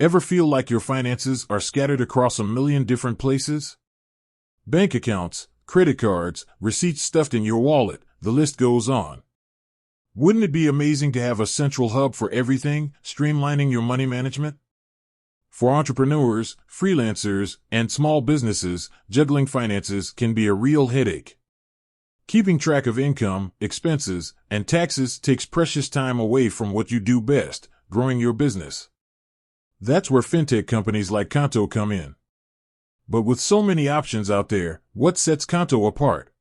Ever feel like your finances are scattered across a million different places? Bank accounts, credit cards, receipts stuffed in your wallet, the list goes on. Wouldn't it be amazing to have a central hub for everything, streamlining your money management? For entrepreneurs, freelancers, and small businesses, juggling finances can be a real headache. Keeping track of income, expenses, and taxes takes precious time away from what you do best, growing your business. That's where fintech companies like Qonto come in. But with so many options out there, what sets Qonto apart?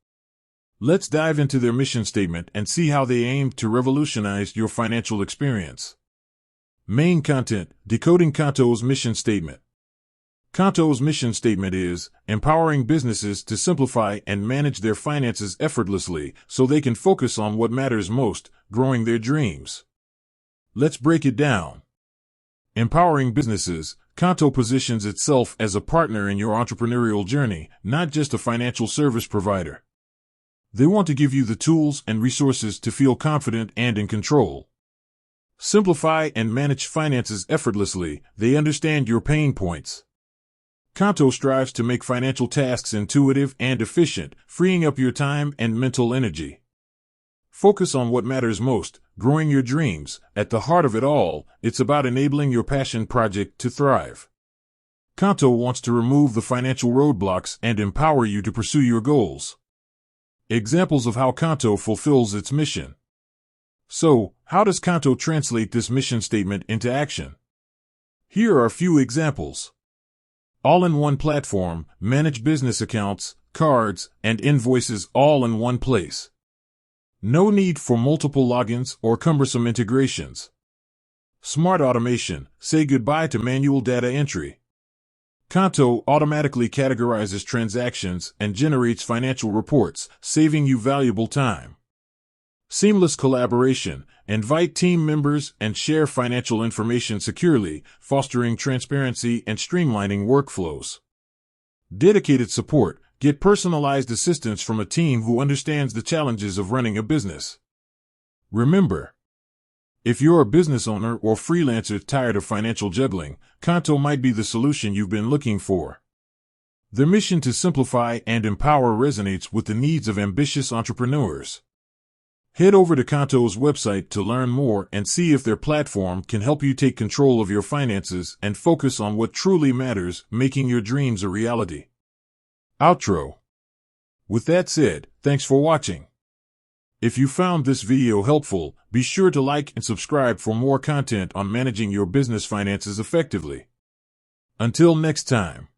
Let's dive into their mission statement and see how they aim to revolutionize your financial experience. Main content: decoding Qonto's mission statement. Qonto's mission statement is empowering businesses to simplify and manage their finances effortlessly so they can focus on what matters most, growing their dreams. Let's break it down. Empowering businesses, Qonto positions itself as a partner in your entrepreneurial journey, not just a financial service provider. They want to give you the tools and resources to feel confident and in control. Simplify and manage finances effortlessly. They understand your pain points. Qonto strives to make financial tasks intuitive and efficient, freeing up your time and mental energy. Focus on what matters most, growing your dreams. At the heart of it all, it's about enabling your passion project to thrive. Qonto wants to remove the financial roadblocks and empower you to pursue your goals. Examples of how Qonto fulfills its mission. So, how does Qonto translate this mission statement into action? Here are a few examples. All-in-one platform, manage business accounts, cards, and invoices all in one place. No need for multiple logins or cumbersome integrations. Smart automation, say goodbye to manual data entry. Qonto automatically categorizes transactions and generates financial reports, saving you valuable time. Seamless collaboration, invite team members and share financial information securely, fostering transparency and streamlining workflows. Dedicated support, get personalized assistance from a team who understands the challenges of running a business. Remember, if you're a business owner or freelancer tired of financial juggling, Qonto might be the solution you've been looking for. Their mission to simplify and empower resonates with the needs of ambitious entrepreneurs. Head over to Qonto's website to learn more and see if their platform can help you take control of your finances and focus on what truly matters, making your dreams a reality. Outro. With that said, thanks for watching. If you found this video helpful, be sure to like and subscribe for more content on managing your business finances effectively. Until next time.